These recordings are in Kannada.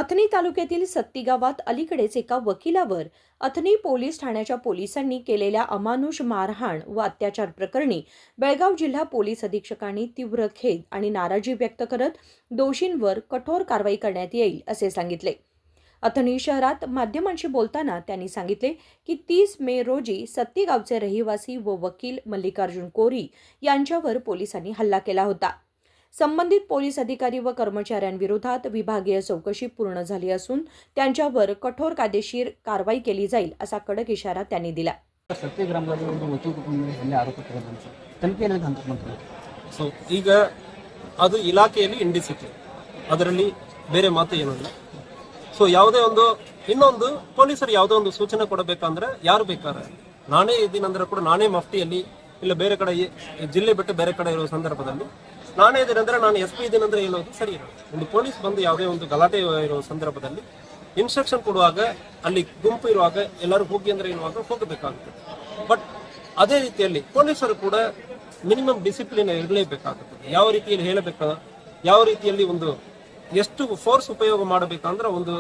अथणी तालुक्यातील सत्ती गावात अलीकडेच एका वकिलावर अथणी पोलीस ठाण्याच्या पोलिसांनी केलेल्या अमानुष मारहाण व अत्याचार प्रकरणी बेळगाव जिल्हा पोलीस अधीक्षकांनी तीव्र खेद आणि नाराजी व्यक्त करत दोषींवर कठोर कारवाई करण्यात येईल असे सांगितले. अथणी शहरात माध्यमांशी बोलताना त्यांनी सांगितले की 30 मे रोजी सत्ती गावचे रहिवासी व वकील मल्लिकार्जुन कोरी यांच्यावर पोलिसांनी हल्ला केला होता. संबंधित पोलीस अधिकारी व कर्मचाऱ्यांविरोधात विभागीय चौकशी पूर्ण झाली असून त्यांच्यावर कठोर कायदेशीर कारवाई केली जाईल असा कडक इशारा त्यांनी दिला. ಸತ್ಯ ಗ್ರಾಮದಲ್ಲಿ ಒಂದು ವಕೀಲ ಕುಟುಂಬದಲ್ಲಿ ಆರೋಪ ತೆಗೆದಂತೆ ತನಿಖೆ ಏನಾಗಿದೆ ಅಂತ ಮಾಡ್ತಾರೆ. ಸೊ ಈಗ ಅದು ಇಲಾಖೆಯಲ್ಲಿ ಇಂಡಿಸಿಪ್ಲಿನ್, ಅದರಲ್ಲಿ ಬೇರೆ ಮಾತು ಏನೂ ಇಲ್ಲ. ಸೊ ಯಾವುದೇ ಒಂದು ಇನ್ನೊಂದು ಪೊಲೀಸರು ಯಾವುದೋ ಒಂದು ಸೂಚನೆ ಕೊಡಬೇಕಂದ್ರೆ ಯಾರು ಬೇಕಾದ್ರೆ ನಾನೇ ಇದ್ದೀನಂದ್ರೆ ಕೂಡ ನಾನೇ ಮಫ್ಟಿಯಲ್ಲಿ ಇಲ್ಲ ಬೇರೆ ಕಡೆ ಜಿಲ್ಲೆ ಬಿಟ್ಟು ಬೇರೆ ಕಡೆ ಇರೋ ಸಂದರ್ಭದಲ್ಲಿ ನಾನೇ ಇದ್ದೀನಂದ್ರೆ ನಾನು SP ಇದ್ದೀನಂದ್ರೆ ಹೇಳೋದು ಸರಿ ಇರೋದು. ಒಂದು ಪೊಲೀಸ್ ಬಂದು ಯಾವುದೇ ಒಂದು ಗಲಾಟೆ ಇರೋ ಸಂದರ್ಭದಲ್ಲಿ ಇನ್ಸ್ಟ್ರಕ್ಷನ್ ಕೊಡುವಾಗ ಅಲ್ಲಿ ಗುಂಪು ಇರುವಾಗ ಎಲ್ಲರೂ ಹೋಗಿ ಅಂದ್ರೆ ಇರುವಾಗ ಹೋಗಬೇಕಾಗುತ್ತೆ. ಬಟ್ ಅದೇ ರೀತಿಯಲ್ಲಿ ಪೊಲೀಸರು ಕೂಡ ಮಿನಿಮಮ್ ಡಿಸಿಪ್ಲಿನ್ ಇರಲೇಬೇಕಾಗುತ್ತದೆ. ಯಾವ ರೀತಿಯಲ್ಲಿ ಹೇಳಬೇಕ, ಯಾವ ರೀತಿಯಲ್ಲಿ ಒಂದು ಎಷ್ಟು ಫೋರ್ಸ್ ಉಪಯೋಗ ಮಾಡಬೇಕಂದ್ರೆ ಒಂದು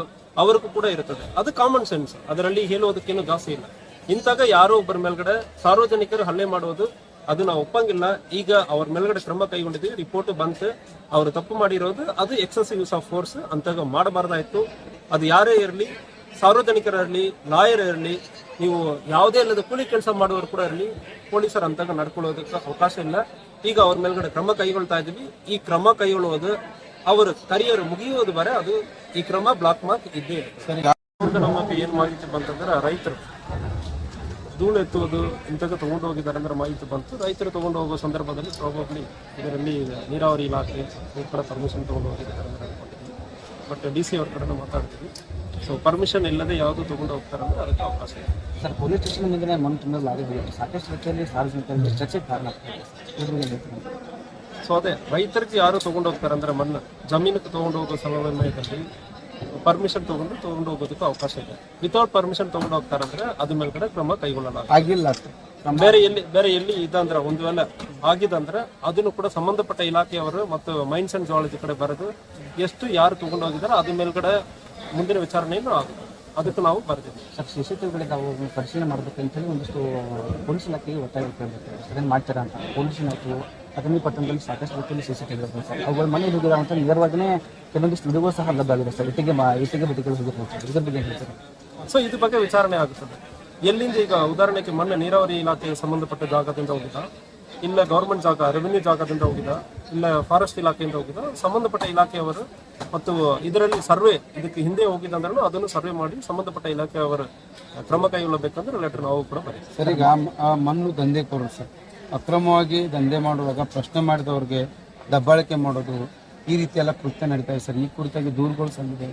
ಅವ್ರಿಗೂ ಕೂಡ ಇರ್ತದೆ. ಅದು ಕಾಮನ್ ಸೆನ್ಸ್, ಅದರಲ್ಲಿ ಹೇಳೋದಕ್ಕೇನು ಜಾಸ್ತಿ ಇಲ್ಲ. ಇಂತಾಗ ಯಾರೋ ಒಬ್ಬರ ಮೇಲ್ಗಡೆ ಸಾರ್ವಜನಿಕರು ಹಲ್ಲೆ ಮಾಡೋದು ಅದು ನಾವು ಒಪ್ಪಂಗಿಲ್ಲ. ಈಗ ಅವ್ರ ಮೇಲ್ಗಡೆ ಕ್ರಮ ಕೈಗೊಂಡಿದ್ದೀವಿ, ರಿಪೋರ್ಟ್ ಬಂತು, ಅವರು ತಪ್ಪು ಮಾಡಿರೋದು ಅದು ಎಕ್ಸೆಸಿವ್ ಯೂಸ್ ಆಫ್ ಫೋರ್ಸ್ ಅಂತಾಗ ಮಾಡಬಾರ್ದಾಯ್ತು. ಅದು ಯಾರೇ ಇರಲಿ, ಸಾರ್ವಜನಿಕರಿರಲಿ, ಲಾಯರ್ ಇರಲಿ, ನೀವು ಯಾವುದೇ ಇಲ್ಲದ ಕೂಲಿ ಕೆಲಸ ಮಾಡುವವರು ಕೂಡ ಇರಲಿ, ಪೊಲೀಸರು ಅಂತಾಗ ನಡ್ಕೊಳ್ಳೋದಕ್ಕೆ ಅವಕಾಶ ಇಲ್ಲ. ಈಗ ಅವ್ರ ಮೇಲ್ಗಡೆ ಕ್ರಮ ಕೈಗೊಳ್ತಾ ಇದ್ದೀವಿ. ಈ ಕ್ರಮ ಕೈಗೊಳ್ಳುವುದು ಅವರ ಕರಿಯರ್ ಮುಗಿಯೋದು ಬರ ಅದು ಈ ಕ್ರಮ ಬ್ಲಾಕ್ ಮಾರ್ಕ್ ಇದ್ದೇ ಸರಿ. ನಮಗೆ ಏನು ಮಾಹಿತಿ ಬಂತಂದ್ರೆ ರೈತರು ಧೂಳು ಎತ್ತುವುದು ಇಂಥದ್ದು ತೊಗೊಂಡು ಹೋಗಿದ್ದಾರೆ ಅಂದ್ರೆ ಮಾಹಿತಿ ಬಂತು. ರೈತರು ತೊಗೊಂಡು ಹೋಗೋ ಸಂದರ್ಭದಲ್ಲಿ ಪ್ರಾಬಬ್ಲಿ ಇದರಲ್ಲಿ ನೀರಾವರಿ ಇಲಾಖೆ ಕೂಡ ಪರ್ಮಿಷನ್ ತೊಗೊಂಡು ಹೋಗಿದ್ದಾರೆ ಅಂದ್ರೆ ಅನ್ಕೊಂಡಿದ್ದೀವಿ. ಬಟ್ DC ಅವ್ರ ಕಡೆ ಮಾತಾಡ್ತೀವಿ. ಸೊ ಪರ್ಮಿಷನ್ ಇಲ್ಲದೆ ಯಾವುದು ತೊಗೊಂಡು ಹೋಗ್ತಾರೆ ಅಂದ್ರೆ ಅದಕ್ಕೆ ಅವಕಾಶ ಇದೆ. ಸರ್, ಪೊಲೀಸ್ ಸ್ಟೇಷನ್ ಮುಂದೆ ಮಣ್ಣು ತುಂಬಲು ಆಗಿದೆ. ಸಾಕಷ್ಟು ರೀತಿಯಲ್ಲಿ ಸಾರ್ವಜನಿಕರಿಗೆ ಚರ್ಚೆಗೆ ಕಾರಣ ಆಗ್ತದೆ. ಸೊ ಅದೇ ರೈತರಿಗೆ ಯಾರು ತೊಗೊಂಡು ಹೋಗ್ತಾರೆ ಅಂದ್ರೆ ಮಣ್ಣು ಜಮೀನಿಗೆ ತೊಗೊಂಡು ಹೋಗೋ ಸಮಯದಲ್ಲಿ ಪರ್ಮಿಷನ್ ತೊಗೊಂಡು ಹೋಗೋದಕ್ಕೂ ಅವಕಾಶ ಇದೆ. ವಿತೌಟ್ ಪರ್ಮಿಷನ್ ತೊಗೊಂಡು ಹೋಗ್ತಾರಂದ್ರೆ ಅದ್ರ ಮೇಲ್ಗಡೆ ಕ್ರಮ ಕೈಗೊಳ್ಳಲಾಗಿಲ್ಲ. ಬೇರೆ ಎಲ್ಲಿ ಇದಂದ್ರೆ ಒಂದು ವೇಳೆ ಆಗಿದಂದ್ರೆ ಅದನ್ನು ಕೂಡ ಸಂಬಂಧಪಟ್ಟ ಇಲಾಖೆಯವರು ಮತ್ತು ಮೈನ್ಸ್ ಅಂಡ್ ಜಿಯಾಲಜಿ ಕಡೆ ಬರೆದು ಎಷ್ಟು ಯಾರು ತೊಗೊಂಡು ಹೋಗಿದ್ದಾರೆ ಅದ್ರ ಮೇಲ್ಗಡೆ ಮುಂದಿನ ವಿಚಾರಣೆಯನ್ನು ಆಗುತ್ತೆ. ಅದಕ್ಕೆ ನಾವು ಬರೆದಿದ್ದೀವಿ. ಸರ್, CCTV ನಾವು ಪರಿಶೀಲನೆ ಮಾಡಬೇಕಂತ ಹೇಳಿ ಒಂದಿಷ್ಟು ಪೊಲೀಸ್ ಇಲಾಖೆಗೆ ಒತ್ತಾಯ ಅದನ್ನು ಮಾಡ್ತಾರೆ ಅಂತ. ಪೊಲೀಸ್ ಇಲಾಖೆಯು ಅಥಣಿ ಪಟ್ಟಣದಲ್ಲಿ ಸಾಕಷ್ಟು ರೀತಿಯಲ್ಲಿ CCTV ಇರುತ್ತೆ ಸರ್. ಅವುಗಳ ಮನೆ ಹೋಗಿರೋ ಅಂತ ನೇರವಾಗಿಯೇ ಕೆಲವೊಂದಿಷ್ಟು ವಿಡಿಯೋಗಳು ಸಹ ಲಭ್ಯ ಆಗಿದೆ ಸರ್. ಇಟ್ಟಿಗೆ ಬದಿಗಳು ಹೋಗಿರ್ಬೋದು ಸರ್. ಇದ್ರ ಬಗ್ಗೆ ಹೇಳ್ತಾರೆ. ಸೊ ಇದ್ರ ಬಗ್ಗೆ ವಿಚಾರಣೆ ಆಗುತ್ತದೆ. ಎಲ್ಲಿಂದ ಈಗ ಉದಾಹರಣೆಗೆ ಮೊನ್ನೆ ನೀರಾವರಿ ಇಲಾಖೆಗೆ ಸಂಬಂಧಪಟ್ಟ ಜಾಗದಿಂದ ಹೋಗಿದ, ಇಲ್ಲ ಗೌರ್ಮೆಂಟ್ ಜಾಗ ರೆವಿನ್ಯೂ ಜಾಗದಿಂದ ಹೋಗಿದ, ಇಲ್ಲ ಫಾರೆಸ್ಟ್ ಇಲಾಖೆಯಿಂದ ಹೋಗಿದ, ಸಂಬಂಧಪಟ್ಟ ಇಲಾಖೆಯವರು ಮತ್ತು ಇದರಲ್ಲಿ ಸರ್ವೆ ಇದಕ್ಕೆ ಹಿಂದೆ ಹೋಗಿದಂದ್ರೂ ಅದನ್ನು ಸರ್ವೆ ಮಾಡಿ ಸಂಬಂಧಪಟ್ಟ ಇಲಾಖೆಯವರು ಕ್ರಮ ಕೈಗೊಳ್ಳಬೇಕಂದ್ರೆ ಲೆಟರ್ ನಾವು ಕೂಡ ಬರೀತೀವಿ. ಸರ್, ಈಗ ಮಣ್ಣು ದಂಧೆಕೋರರು ಸರ್ ಅಕ್ರಮವಾಗಿ ದಂಧೆ ಮಾಡುವಾಗ ಪ್ರಶ್ನೆ ಮಾಡಿದವ್ರಿಗೆ ದಬ್ಬಾಳಿಕೆ ಮಾಡೋದು ಈ ರೀತಿ ಎಲ್ಲ ಕೃತ್ಯ ನಡೀತಾ ಇದೆ ಸರ್. ಈ ಕುರಿತಾಗಿ ದೂರುಗಳು ಸಂದಿದೆ,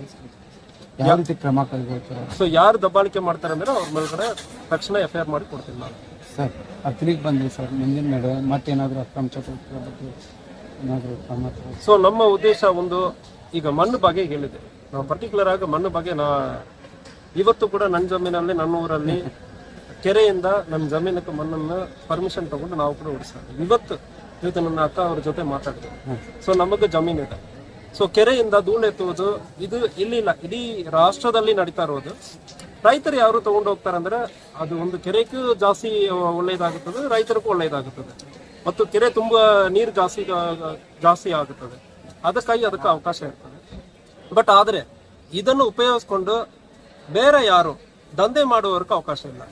ಯಾವ ರೀತಿ ಕ್ರಮ ಕೈಗೊಳ್ತಾರೆ? ಸೊ ಯಾರು ದಬ್ಬಾಳಿಕೆ ಮಾಡ್ತಾರೆ ಅಂದ್ರೆ ಅವ್ರ ಮೇಲ್ಗಡೆ ತಕ್ಷಣ FIR ಮಾಡಿ ಕೊಡ್ತೀನಿ ನಾನು ಸರ್. ಅತ್ಲಿಗೆ ಬಂದ್ವಿ ಸರ್, ಮುಂದಿನ ನಡೆ ಮತ್ತೇನಾದರೂ ಅಕ್ರಮ ಚಟುವಟಿಕೆ ಬಗ್ಗೆ ಏನಾದರೂ ಕ್ರಮ? ಸೊ ನಮ್ಮ ಉದ್ದೇಶ ಒಂದು ಈಗ ಮಣ್ಣು ಬಗ್ಗೆ ಹೇಳಿದೆ. ನಾವು ಪರ್ಟಿಕ್ಯುಲರ್ ಆಗಿ ಮಣ್ಣು ಬಗ್ಗೆ ಇವತ್ತು ಕೂಡ ನನ್ನ ಜಮೀನಲ್ಲಿ ನನ್ನ ಊರಲ್ಲಿ ಕೆರೆಯಿಂದ ನನ್ನ ಜಮೀನಕ್ಕೆ ಮಣ್ಣನ್ನು ಪರ್ಮಿಷನ್ ತಗೊಂಡು ನಾವು ಕೂಡ ಉಳಿಸ್ತೀವಿ. ಇವತ್ತು ನನ್ನ ಅಕ್ಕ ಅವ್ರ ಜೊತೆ ಮಾತಾಡ್ತೀವಿ. ಸೊ ನಮಗೆ ಜಮೀನು ಇದೆ. ಸೊ ಕೆರೆಯಿಂದ ಧೂಳು ಎತ್ತುವುದು ಇದು ಇಲ್ಲಿಲ್ಲ, ಇಡೀ ರಾಷ್ಟ್ರದಲ್ಲಿ ನಡೀತಾ ಇರೋದು. ರೈತರು ಯಾರು ತಗೊಂಡು ಹೋಗ್ತಾರೆ ಅಂದ್ರೆ ಅದು ಒಂದು ಕೆರೆಗೂ ಜಾಸ್ತಿ ಒಳ್ಳೇದಾಗುತ್ತದೆ, ರೈತರಿಗೂ ಒಳ್ಳೇದಾಗುತ್ತದೆ, ಮತ್ತು ಕೆರೆ ತುಂಬಾ ನೀರು ಜಾಸ್ತಿ ಆಗುತ್ತದೆ. ಅದಕ್ಕಾಗಿ ಅದಕ್ಕೆ ಅವಕಾಶ ಇರ್ತದೆ. ಬಟ್ ಆದರೆ ಇದನ್ನು ಉಪಯೋಗಿಸ್ಕೊಂಡು ಬೇರೆ ಯಾರು ದಂಧೆ ಮಾಡುವವರ್ಗೂ ಅವಕಾಶ ಇಲ್ಲ.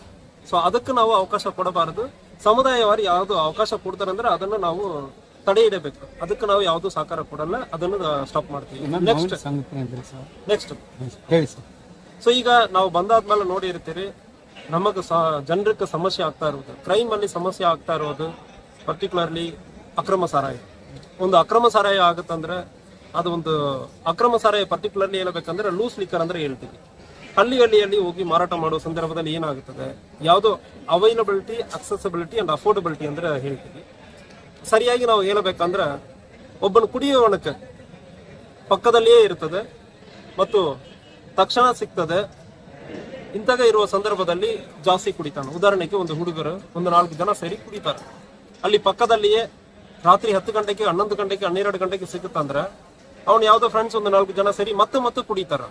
ಸೊ ಅದಕ್ಕೆ ನಾವು ಅವಕಾಶ ಕೊಡಬಾರದು. ಸಮುದಾಯವಾರು ಯಾವುದು ಅವಕಾಶ ಕೊಡ್ತಾರೆ ಅಂದ್ರೆ ಅದನ್ನು ನಾವು ತಡೆ ಹಿಡಬೇಕು. ಅದಕ್ಕೆ ನಾವು ಯಾವುದು ಸಹಕಾರ ಕೊಡಲ್ಲ, ಅದನ್ನು ಸ್ಟಾಪ್ ಮಾಡ್ತೀವಿ. ನೆಕ್ಸ್ಟ್ ಹೇಳಿ ಸರ್. ಸೊ ಈಗ ನಾವು ಬಂದಾದ್ಮೇಲೆ ನೋಡಿ ಇರ್ತೀರಿ, ನಮಗೆ ಜನರಿಗೆ ಸಮಸ್ಯೆ ಆಗ್ತಾ ಇರೋದು, ಕ್ರೈಮ್ ಅಲ್ಲಿ ಸಮಸ್ಯೆ ಆಗ್ತಾ ಇರೋದು ಪರ್ಟಿಕ್ಯುಲರ್ಲಿ ಅಕ್ರಮ ಸಾರಾಯ. ಒಂದು ಅಕ್ರಮ ಸಾರಾಯ ಆಗುತ್ತಂದ್ರೆ ಅದು ಒಂದು ಅಕ್ರಮ ಸಾರಾಯ ಪರ್ಟಿಕ್ಯುಲರ್ಲಿ ಹೇಳ್ಬೇಕಂದ್ರೆ ಲೂಸ್ ಲಿಕ್ಕರ್ ಅಂದ್ರೆ ಹೇಳ್ತೀವಿ. ಹಳ್ಳಿಯಲ್ಲಿ ಹೋಗಿ ಮಾರಾಟ ಮಾಡುವ ಸಂದರ್ಭದಲ್ಲಿ ಏನಾಗುತ್ತದೆ, ಯಾವುದೋ ಅವೈಲಬಿಲಿಟಿ, ಅಕ್ಸೆಸಿಬಿಲಿಟಿ ಅಂಡ್ ಅಫೋರ್ಡಬಿಲಿಟಿ ಅಂದ್ರೆ ಹೇಳ್ತೀವಿ. ಸರಿಯಾಗಿ ನಾವು ಹೇಳಬೇಕಂದ್ರೆ ಒಬ್ಬನು ಕುಡಿಯುವವನಕ್ಕೆ ಪಕ್ಕದಲ್ಲಿಯೇ ಇರ್ತದೆ ಮತ್ತು ತಕ್ಷಣ ಸಿಗ್ತದೆ. ಇಂತಾಗ ಇರುವ ಸಂದರ್ಭದಲ್ಲಿ ಜಾಸ್ತಿ ಕುಡಿತಾನೆ. ಉದಾಹರಣೆಗೆ ಒಂದು ಹುಡುಗರು ಒಂದು 4 ಜನ ಸೇರಿ ಕುಡಿತಾರೆ. ಅಲ್ಲಿ ಪಕ್ಕದಲ್ಲಿಯೇ ರಾತ್ರಿ 10 ಗಂಟೆಗೆ, 11 ಗಂಟೆಗೆ, 12 ಗಂಟೆಗೆ ಸಿಗುತ್ತಂದ್ರೆ ಅವ್ನು ಯಾವ್ದೋ ಫ್ರೆಂಡ್ಸ್ ಒಂದು 4 ಜನ ಸೇರಿ ಮತ್ತೆ ಕುಡಿತಾರ.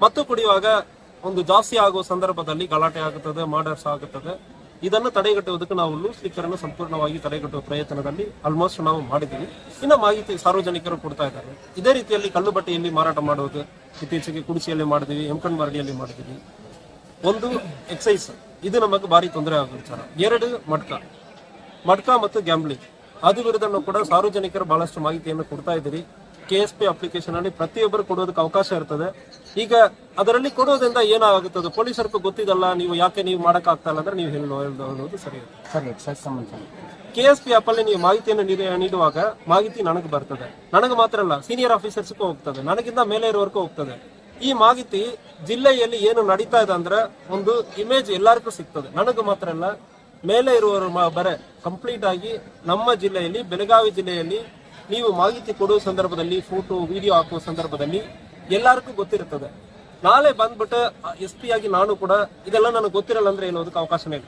ಮತ್ತು ಕುಡಿಯುವಾಗ ಒಂದು ಜಾಸ್ತಿ ಆಗೋ ಸಂದರ್ಭದಲ್ಲಿ ಗಲಾಟೆ ಆಗುತ್ತದೆ, ಮರ್ಡರ್ಸ್ ಆಗುತ್ತದೆ. ಇದನ್ನು ತಡೆಗಟ್ಟುವುದಕ್ಕೆ ನಾವು ಲೂಸ್ ಲಿಕ್ಕರ್ ಅನ್ನು ಸಂಪೂರ್ಣವಾಗಿ ತಡೆಗಟ್ಟುವ ಪ್ರಯತ್ನದಲ್ಲಿ ಆಲ್ಮೋಸ್ಟ್ ನಾವು ಮಾಡಿದ್ದೀವಿ. ಇನ್ನು ಮಾಹಿತಿ ಸಾರ್ವಜನಿಕರು ಕೊಡ್ತಾ ಇದ್ದಾರೆ. ಇದೇ ರೀತಿಯಲ್ಲಿ ಕಳ್ಳು ಬಟ್ಟೆಯಲ್ಲಿ ಮಾರಾಟ ಮಾಡುವುದು ಇತ್ತೀಚೆಗೆ ಕುಡಿಸಿಯಲ್ಲಿ ಮಾಡಿದ್ವಿ, ಎಮ್ಕಂಡ್ವಾರಡಿಯಲ್ಲಿ ಮಾಡಿದ್ವಿ. ಒಂದು ಎಕ್ಸೈಸ್, ಇದು ನಮಗೆ ಭಾರಿ ತೊಂದರೆ ಆಗೋ ವಿಚಾರ. 2 ಮಡ್ಕ ಮತ್ತು ಗ್ಯಾಂಬ್ಲಿಂಗ್, ಅದು ವಿರುದ್ಧ ಕೂಡ ಸಾರ್ವಜನಿಕರು ಬಹಳಷ್ಟು ಮಾಹಿತಿಯನ್ನು ಕೊಡ್ತಾ ಇದ್ದೀರಿ. KSP ಅಪ್ಲಿಕೇಶನ್ ಅಲ್ಲಿ ಪ್ರತಿಯೊಬ್ಬರು ಕೊಡೋದಕ್ಕೆ ಅವಕಾಶ ಇರ್ತದೆ. ಈಗ ಅದರಲ್ಲಿ ಕೊಡೋದ್ರಿಂದ ಏನಾಗುತ್ತದೆ, ಪೊಲೀಸರಿಗೂ ಗೊತ್ತಿದಲ್ಲ, ನೀವು ಮಾಡಕ್ ಆಗ್ತಾ ಇಲ್ಲ ಅಂದ್ರೆ ನೀವು ಹೇಳೋದು ಸರಿ. ಸರ್ ಎಕ್ಸೈಸ್ ಸಂಬಂಧ KSP ಆಪ್ ಅಲ್ಲಿ ನೀವು ಮಾಹಿತಿಯನ್ನು ನೀಡುವಾಗ ಮಾಹಿತಿ ನನಗೆ ಬರ್ತದೆ. ನನಗೆ ಮಾತ್ರ ಅಲ್ಲ, ಸೀನಿಯರ್ ಆಫೀಸರ್ಸ್ಗೂ ಹೋಗ್ತದೆ, ನನಗಿಂತ ಮೇಲೆ ಇರೋವರೆಗೂ ಹೋಗ್ತದೆ. ಈ ಮಾಹಿತಿ ಜಿಲ್ಲೆಯಲ್ಲಿ ಏನು ನಡೀತಾ ಇದೆ ಅಂದ್ರೆ ಒಂದು ಇಮೇಜ್ ಎಲ್ಲರಿಗೂ ಸಿಗ್ತದೆ. ನನಗೆ ಮಾತ್ರ ಅಲ್ಲ, ಮೇಲೆ ಇರುವವರು ಬರೇ ಕಂಪ್ಲೀಟ್ ಆಗಿ ನಮ್ಮ ಜಿಲ್ಲೆಯಲ್ಲಿ, ಬೆಳಗಾವಿ ಜಿಲ್ಲೆಯಲ್ಲಿ ನೀವು ಮಾಹಿತಿ ಕೊಡುವ ಸಂದರ್ಭದಲ್ಲಿ, ಫೋಟೋ ವಿಡಿಯೋ ಹಾಕುವ ಸಂದರ್ಭದಲ್ಲಿ ಎಲ್ಲರಿಗೂ ಗೊತ್ತಿರುತ್ತದೆ. ನಾಳೆ ಬಂದ್ಬಿಟ್ಟು SP ಆಗಿ ನಾನು ಕೂಡ ಇದೆಲ್ಲ ನನಗೆ ಗೊತ್ತಿರಲ್ಲ ಅಂದ್ರೆ ಹೇಳೋದಕ್ಕೆ ಅವಕಾಶನೇ ಇಲ್ಲ.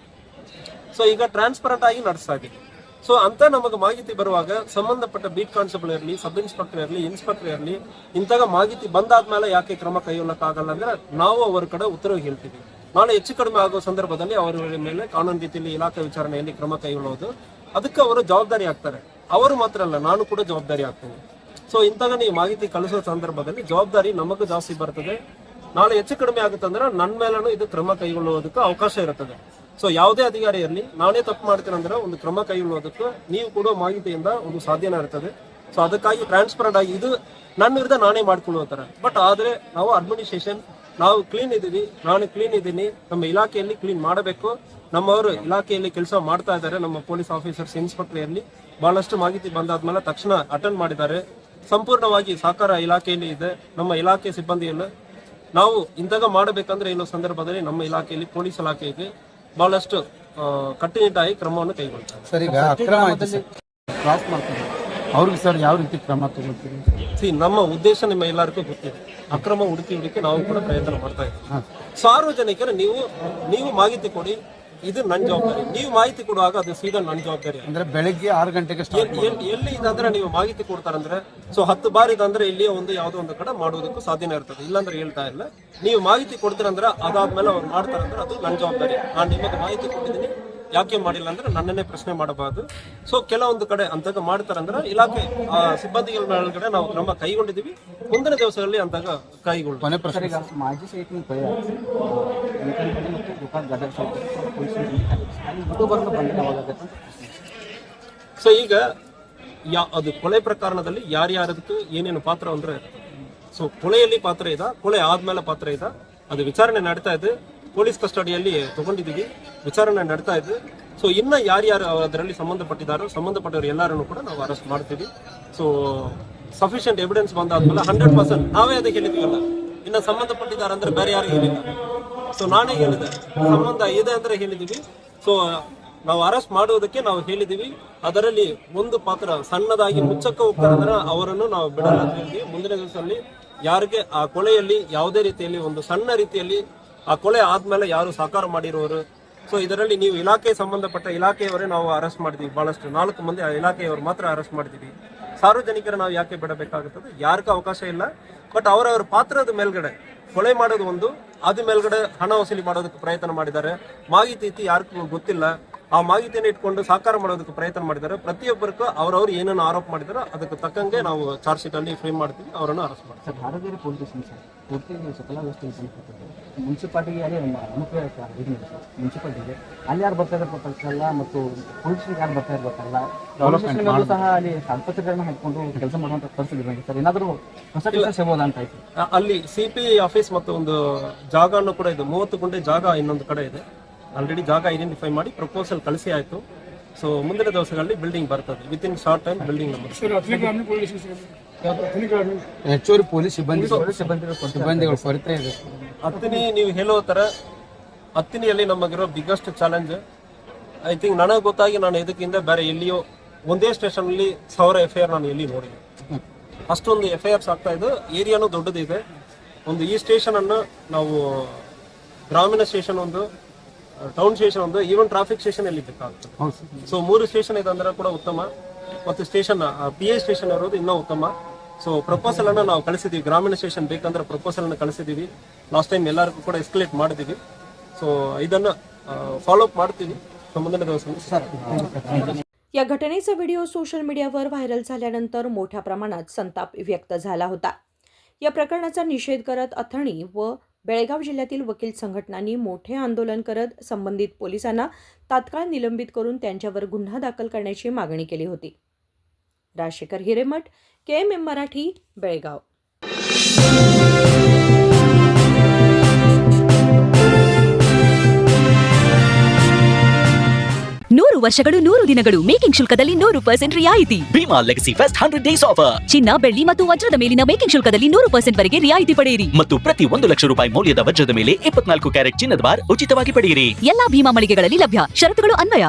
ಸೊ ಈಗ ಟ್ರಾನ್ಸ್ಪರೆಂಟ್ ಆಗಿ ನಡೆಸ್ತಾ ಇದ್ದೀವಿ. ಸೊ ಅಂತ ನಮಗೆ ಮಾಹಿತಿ ಬರುವಾಗ ಸಂಬಂಧಪಟ್ಟ ಬೀಟ್ ಕಾನ್ಸ್ಟೇಬಲ್ ಇರಲಿ, ಸಬ್ ಇನ್ಸ್ಪೆಕ್ಟರ್ ಇರಲಿ, ಇನ್ಸ್ಪೆಕ್ಟರ್ ಇರಲಿ, ಇಂತಹ ಮಾಹಿತಿ ಬಂದಾದ್ಮೇಲೆ ಯಾಕೆ ಕ್ರಮ ಕೈಗೊಳ್ಳಕ್ಕಾಗಲ್ಲ ಅಂದ್ರೆ ನಾವು ಅವರ ಕಡೆ ಉತ್ತರ ಹೇಳ್ತೀವಿ. ನಾಳೆ ಹೆಚ್ಚು ಕಡಿಮೆ ಆಗೋ ಸಂದರ್ಭದಲ್ಲಿ ಅವರ ಮೇಲೆ ಕಾನೂನು ರೀತಿಯಲ್ಲಿ ಇಲಾಖೆ ವಿಚಾರಣೆಯಲ್ಲಿ ಕ್ರಮ ಕೈಗೊಳ್ಳೋದು, ಅದಕ್ಕೆ ಅವರು ಜವಾಬ್ದಾರಿ ಆಗ್ತಾರೆ. ಅವರು ಮಾತ್ರ ಅಲ್ಲ, ನಾನು ಕೂಡ ಜವಾಬ್ದಾರಿ ಆಗ್ತೇನೆ. ಸೊ ಇಂತಹ ನೀವು ಮಾಹಿತಿ ಕಳಿಸೋ ಸಂದರ್ಭದಲ್ಲಿ ಜವಾಬ್ದಾರಿ ನಮಗೂ ಜಾಸ್ತಿ ಬರ್ತದೆ. ನಾಳೆ ಹೆಚ್ಚು ಕಡಿಮೆ ಆಗುತ್ತೆ ಅಂದ್ರೆ ನನ್ನ ಮೇಲೂ ಇದು ಕ್ರಮ ಕೈಗೊಳ್ಳುವುದಕ್ಕೆ ಅವಕಾಶ ಇರುತ್ತದೆ. ಸೊ ಯಾವುದೇ ಅಧಿಕಾರಿ ಇರಲಿ, ನಾನೇ ತಪ್ಪು ಮಾಡ್ತೇನೆ ಅಂದ್ರೆ ಒಂದು ಕ್ರಮ ಕೈಗೊಳ್ಳುವುದಕ್ಕೆ ನೀವು ಕೊಡೋ ಮಾಹಿತಿಯಿಂದ ಒಂದು ಸಾಧ್ಯನೇ ಇರ್ತದೆ. ಸೊ ಅದಕ್ಕಾಗಿ ಟ್ರಾನ್ಸ್ಪರೆಂಟ್ ಆಗಿ ಇದು ನನ್ನ ವಿರುದ್ಧ ನಾನೇ ಮಾಡ್ಕೊಳ್ಳುತ್ತಾರೆ. ಬಟ್ ಆದ್ರೆ ನಾವು ಅಡ್ಮಿನಿಸ್ಟ್ರೇಷನ್, ನಾವು ಕ್ಲೀನ್ ಇದ್ದೀವಿ, ನಾನು ಕ್ಲೀನ್ ಇದ್ದೀನಿ, ನಮ್ಮ ಇಲಾಖೆಯಲ್ಲಿ ಕ್ಲೀನ್ ಮಾಡಬೇಕು. ನಮ್ಮವರು ಇಲಾಖೆಯಲ್ಲಿ ಕೆಲಸ ಮಾಡ್ತಾ ಇದ್ದಾರೆ. ನಮ್ಮ ಪೊಲೀಸ್ ಆಫೀಸರ್ಸ್, ಇನ್ಸ್ಪೆಕ್ಟರ್ ಇರಲಿ, ಬಹಳಷ್ಟು ಮಾಹಿತಿ ಬಂದಾದ್ಮೇಲೆ ತಕ್ಷಣ ಅಟೆಂಡ್ ಮಾಡಿದ್ದಾರೆ. ಸಂಪೂರ್ಣವಾಗಿ ಸಹಕಾರ ಇಲಾಖೆಯಲ್ಲಿ ಇದೆ. ನಮ್ಮ ಇಲಾಖೆ ಸಿಬ್ಬಂದಿಯನ್ನು ನಾವು ಇಂತಹ ಮಾಡಬೇಕಂದ್ರೆ ಇಲ್ಲೋ ಸಂದರ್ಭದಲ್ಲಿ ನಮ್ಮ ಇಲಾಖೆಯಲ್ಲಿ, ಪೊಲೀಸ್ ಇಲಾಖೆಗೆ ಬಹಳಷ್ಟು ಕಟ್ಟುನಿಟ್ಟಾಗಿ ಕ್ರಮವನ್ನು ಕೈಗೊಳ್ತಾರೆ. ಸರ್ ಈಗ ಅಕ್ರಮ ಕ್ರಾಸ್ ಮಾಡ್ತಾರೆ, ಅವ್ರಿಗೆ ಸರ್ ಯಾವ ರೀತಿ ಕ್ರಮ ತಗೊಳ್ತೀರಿ? ನಮ್ಮ ಉದ್ದೇಶ ನಿಮ್ಮ ಎಲ್ಲರಿಗೂ ಗೊತ್ತಿದೆ. ಅಕ್ರಮ ಹುಡುಕಿ ನಾವು ಕೂಡ ಪ್ರಯತ್ನ ಮಾಡ್ತಾ ಇದ್ದೀವಿ. ಸಾರ್ವಜನಿಕರು ನೀವು ಮಾಹಿತಿ ಕೊಡಿ, ಇದು ನನ್ನ ಜವಾಬ್ದಾರಿ. ನೀವು ಮಾಹಿತಿ ಕೊಡುವಾಗ ಅದು ಸೀದಾ ನನ್ನ ಜವಾಬ್ದಾರಿ. ಅಂದ್ರೆ ಬೆಳಗ್ಗೆ 6 ಗಂಟೆಗೆ ಎಲ್ಲಿ ಇದಂದ್ರೆ ನೀವು ಮಾಹಿತಿ ಕೊಡ್ತಾರಂದ್ರೆ, ಸೊ 10 ಬಾರಿ ಇದಂದ್ರೆ ಇಲ್ಲಿ ಯಾವುದೋ ಒಂದು ಕಡೆ ಮಾಡುವುದಕ್ಕೂ ಸಾಧ್ಯನೇ ಇರ್ತದೆ. ಇಲ್ಲಾಂದ್ರೆ ಹೇಳ್ತಾ ಇಲ್ಲ. ನೀವು ಮಾಹಿತಿ ಕೊಡ್ತೀರಂದ್ರೆ ಅದಾದ್ಮೇಲೆ ಅವ್ರು ಮಾಡ್ತಾರಂದ್ರೆ ಅದು ನನ್ನ ಜವಾಬ್ದಾರಿ. ನಾನು ನಿಮಗೆ ಮಾಹಿತಿ ಕೊಟ್ಟಿದ್ದೀನಿ, ಯಾಕೆ ಮಾಡಿಲ್ಲ ಅಂದ್ರೆ ನನ್ನನ್ನೇ ಪ್ರಶ್ನೆ ಮಾಡಬಾರ್ದು. ಸೊ ಕೆಲವೊಂದು ಕಡೆ ಅಂತಕ ಮಾಡ್ತಾರಂದ್ರೆ ಇಲಾಖೆ ಸಿಬ್ಬಂದಿಗಳ ಮೇಲ್ಗಡೆ ನಾವು ಕ್ರಮ ಕೈಗೊಂಡಿದ್ದೀವಿ. ಮುಂದಿನ ದಿವಸಗಳಲ್ಲಿ ಅಂತಾಗ ಕೈಗೊಳ್ಳುವ. ಈಗ ಮಾಜಿ ಸೈನಿಕ ಮತ್ತು ಗದಗ ಬಂದ. ಸೊ ಈಗ ಅದು ಕೊಲೆ ಪ್ರಕರಣದಲ್ಲಿ ಯಾರ್ಯಾರದಕ್ಕೂ ಏನೇನು ಪಾತ್ರ ಅಂದ್ರೆ, ಸೊ ಕೊಲೆಯಲ್ಲಿ ಪಾತ್ರ ಇದೆ, ಕೊಲೆ ಆದ್ಮೇಲೆ ಪಾತ್ರ ಇದೆ, ಅದು ವಿಚಾರಣೆ ನಡೀತಾ ಇದೆ. ಪೊಲೀಸ್ ಕಸ್ಟಡಿಯಲ್ಲಿ ತಗೊಂಡಿದ್ದೀವಿ, ವಿಚಾರಣೆ ನಡೀತಾ ಇದೆ. ಸೊ ಇನ್ನ ಯಾರ್ಯಾರು ಅದರಲ್ಲಿ ಸಂಬಂಧಪಟ್ಟವರು ಎಲ್ಲರನ್ನು ಕೂಡ ನಾವು ಅರೆಸ್ಟ್ ಮಾಡ್ತೀವಿ. ಸೊ ಸಫಿಷಿಯಂಟ್ ಎವಿಡೆನ್ಸ್ ಬಂದಾದ್ಮೇಲೆ 100% ನಾವೇ ಅದಕ್ಕೆ ಹೇಳಿದೀವಲ್ಲ, ಇನ್ನ ಸಂಬಂಧಪಟ್ಟಿದ್ದಾರೆ ಅಂದ್ರೆ ಬೇರೆ ಯಾರು ಹೇಳಿಲ್ಲ. ಸೊ ನಾನೇ ಹೇಳಿದೆ, ಸಂಬಂಧ ಇದೆ ಅಂದ್ರೆ ಹೇಳಿದೀವಿ. ಸೊ ನಾವು ಅರೆಸ್ಟ್ ಮಾಡುವುದಕ್ಕೆ ನಾವು ಹೇಳಿದೀವಿ. ಅದರಲ್ಲಿ ಒಂದು ಪಾತ್ರ ಸಣ್ಣದಾಗಿ ಮುಚ್ಚಕ್ಕೆ ಹೋಗ್ತಾರೆ ಅಂದ್ರೆ ಅವರನ್ನು ನಾವು ಬಿಡಲ್ಲ ಅಂತ ಹೇಳಿದ್ವಿ. ಮುಂದಿನ ದಿವಸದಲ್ಲಿ ಯಾರಿಗೆ ಆ ಕೊಲೆಯಲ್ಲಿ ಯಾವುದೇ ರೀತಿಯಲ್ಲಿ ಒಂದು ಸಣ್ಣ ರೀತಿಯಲ್ಲಿ ಆ ಕೊಲೆ ಆದ್ಮೇಲೆ ಯಾರು ಸಹಕಾರ ಮಾಡಿರೋರು, ಸೊ ಇದರಲ್ಲಿ ನೀವು ಇಲಾಖೆ ಸಂಬಂಧಪಟ್ಟ ಇಲಾಖೆಯವರೇ ನಾವು ಅರೆಸ್ಟ್ ಮಾಡಿದೀವಿ. ಬಹಳಷ್ಟು 4 ಮಂದಿ ಇಲಾಖೆಯವರು ಮಾತ್ರ ಅರೆಸ್ಟ್ ಮಾಡಿದೀವಿ. ಸಾರ್ವಜನಿಕರು ನಾವು ಯಾಕೆ ಬಿಡಬೇಕಾಗುತ್ತದೆ? ಯಾರಿಗೂ ಅವಕಾಶ ಇಲ್ಲ. ಬಟ್ ಅವರವರ ಪಾತ್ರದ ಮೇಲ್ಗಡೆ ಕೊಲೆ ಮಾಡೋದು ಒಂದು, ಅದ ಮೇಲ್ಗಡೆ ಹಣ ವಸೂಲಿ ಮಾಡೋದಕ್ಕೆ ಪ್ರಯತ್ನ ಮಾಡಿದ್ದಾರೆ. ಮಾಹಿತಿ ಯಾರಿಗೂ ಗೊತ್ತಿಲ್ಲ, ಆ ಮಾಹಿತಿಯನ್ನು ಇಟ್ಕೊಂಡು ಸಹಕಾರ ಮಾಡೋದಕ್ಕೆ ಪ್ರಯತ್ನ ಮಾಡಿದ್ದಾರೆ. ಪ್ರತಿಯೊಬ್ಬರಿಗೂ ಅವರವರು ಏನೇನು ಆರೋಪ ಮಾಡಿದಾರೋ ಅದಕ್ಕೆ ತಕ್ಕಂಗೆ ನಾವು ಚಾರ್ಜ್ ಶೀಟ್ ಅಲ್ಲಿ ಫ್ರೇಮ್ ಮಾಡ್ತೀವಿ, ಅವರನ್ನು ಅರೆಸ್ಟ್ ಮಾಡ್ತೀವಿ. ಸರ್ ಹಾರಗೇರಿ ಪೊಲೀಸ್ ಸ್ಟೇಷನ್ ಸರ್ ಪೂರ್ತಿ ಸಕಲ ವ್ಯವಸ್ಥೆ ಮುನ್ಸಿಪಾಲ್ಟಿಗೆ ಯಾರೇ ಅನುಕೂಲ ಇದೆ ಸರ್. ಮುನ್ಸಿಪಾಲ್ಟಿಗೆ ಅಲ್ಲಿ ಯಾರು ಬರ್ತಾ ಇರ್ಬೇಕಲ್ಲ ಮತ್ತು ಪೊಲೀಸ್ಗೆ ಯಾರು ಬರ್ತಾ ಇರ್ಬೇಕಲ್ಲ ಸಹ ಅಲ್ಲಿ ತಾಡ್ಪತ್ರೆಗಳನ್ನ ಹಾಕೊಂಡು ಕೆಲಸ ಮಾಡುವಂಥ ಪರಿಸ್ಥಿತಿ ಬಂದಿದೆ ಸರ್. ಏನಾದರೂ ಹೊಸ ಕೆಲಸ ಸಿಗೋದ ಅಂತ ಆಯ್ತು. ಅಲ್ಲಿ CP ಆಫೀಸ್ ಮತ್ತು ಒಂದು ಜಾಗನೂ ಕೂಡ ಇದೆ, 30 ಗುಂಟೆ ಜಾಗ ಇನ್ನೊಂದು ಕಡೆ ಇದೆ. ಆಲ್ರೆಡಿ ಜಾಗ ಐಡೆಂಟಿಫೈ ಮಾಡಿ ಪ್ರಪೋಸಲ್ ಕಳಿಸಿ ಆಯ್ತು. ಸೊ ಮುಂದಿನ ದಿವಸಗಳಲ್ಲಿ ಬಿಲ್ಡಿಂಗ್ ಬರ್ತದೆ, within short time building number. ಹೆಚ್ಚುವರಿ ಪೊಲೀಸ್ ಸಿಬ್ಬಂದಿಗಳು ಕೊರತೆ ಇದೆ. ಹತ್ತಿನಿ ನೀವು ಹೇಳೋ ತರ ಹತ್ತಿನಿಯಲ್ಲಿ ನಮಗಿರೋ ಬಿಗ್ಗೆಸ್ಟ್ ಚಾಲೆಂಜ್, ಐ ಥಿಂಕ್ ನನಗೆ ಗೊತ್ತಾಗಿ ನಾನು ಇದಕ್ಕಿಂತ ಬೇರೆ ಎಲ್ಲಿಯೋ ಒಂದೇ ಸ್ಟೇಷನ್ ಅಲ್ಲಿ 1000 FIR ನಾನು ಎಲ್ಲಿ ನೋಡಿದೆ. ಅಷ್ಟೊಂದು FIRs ಆಗ್ತಾ ಇದೆ. ಏರಿಯಾನು ದೊಡ್ಡದಿದೆ. ಒಂದು ಈ ಸ್ಟೇಷನ್ ಅನ್ನು ನಾವು ಗ್ರಾಮೀಣ ಸ್ಟೇಷನ್ ಒಂದು, ಟೌನ್ ಸ್ಟೇಷನ್ ಒಂದು, ಈವನ್ ಟ್ರಾಫಿಕ್ ಸ್ಟೇಷನ್ ಎಲ್ಲಿ ಬೇಕಾಗ್ತದೆ. ಸೊ 3 ಸ್ಟೇಷನ್ ಇದೆ ಅಂದ್ರೆ ಕೂಡ ಉತ್ತಮ. ಮತ್ತು ಸ್ಟೇಷನ್ PI ಸ್ಟೇಷನ್ ಇರೋದು ಇನ್ನೂ ಉತ್ತಮ. ಸೊ ಪ್ರಪೋಸಲ್ ಅನ್ನು ನಾವು ಕಳಿಸಿದೀವಿ, ಗ್ರಾಮೀಣ ಸ್ಟೇಷನ್ ಬೇಕಂದ್ರೆ ಪ್ರಪೋಸಲ್ ಅನ್ನು ಕಳಿಸಿದೀವಿ. ಲಾಸ್ಟ್ ಟೈಮ್ ಎಲ್ಲರಿಗೂ ಕೂಡ ಎಸ್ಕಲೇಟ್ ಮಾಡಿದೀವಿ. ಸೊ ಇದನ್ನ फॉलो अप ಮಾಡ್ತೀವಿ ಮುಂದಿನ दिवसांमध्ये. या घटनेचा व्हिडिओ सोशल मीडियावर व्हायरल झाल्यानंतर मोठ्या प्रमाणात संताप व्यक्त झाला होता. या प्रकरणाचा निषेध करत अथणी व बेळगाव जिल्ह्यातील वकील संघटनांनी मोठे आंदोलन करत संबंधित पोलिसांना तात्काळ निलंबित करून त्यांच्यावर गुन्हा दाखल करण्याची मागणी केली होती. राजशेखर हिरेमठ, KMM मराठी, बेळगाव. 100 ವರ್ಷಗಳು 100 ದಿನಗಳು ಮೇಕಿಂಗ್ ಶುಲ್ಕದಲ್ಲಿ 100% ರಿಯಾಯಿತಿ. Bhima legacy fest 100 days offer. ಚಿನ್ನ, ಬೆಳ್ಳಿ ಮತ್ತು ವಜ್ರದ ಮೇಲಿನ ಮೇಕಿಂಗ್ ಶುಲ್ಕದಲ್ಲಿ 100% ವರೆಗೆ ರಿಯಾಯಿತಿ ಪಡೆಯಿರಿ. ಮತ್ತು ಪ್ರತಿ 1 ಲಕ್ಷ ರೂಪಾಯಿ ಮೌಲ್ಯದ ವಜ್ರದ ಮೇಲೆ 24 ಕ್ಯಾರೆಟ್ ಚಿನ್ನದ ಬಾರ್ ಉಚಿತವಾಗಿ ಪಡೆಯಿರಿ. ಎಲ್ಲಾ ಭೀಮಾ ಮಳಿಗೆಗಳಲ್ಲಿ ಲಭ್ಯ. ಷರತ್ತುಗಳು ಅನ್ವಯ.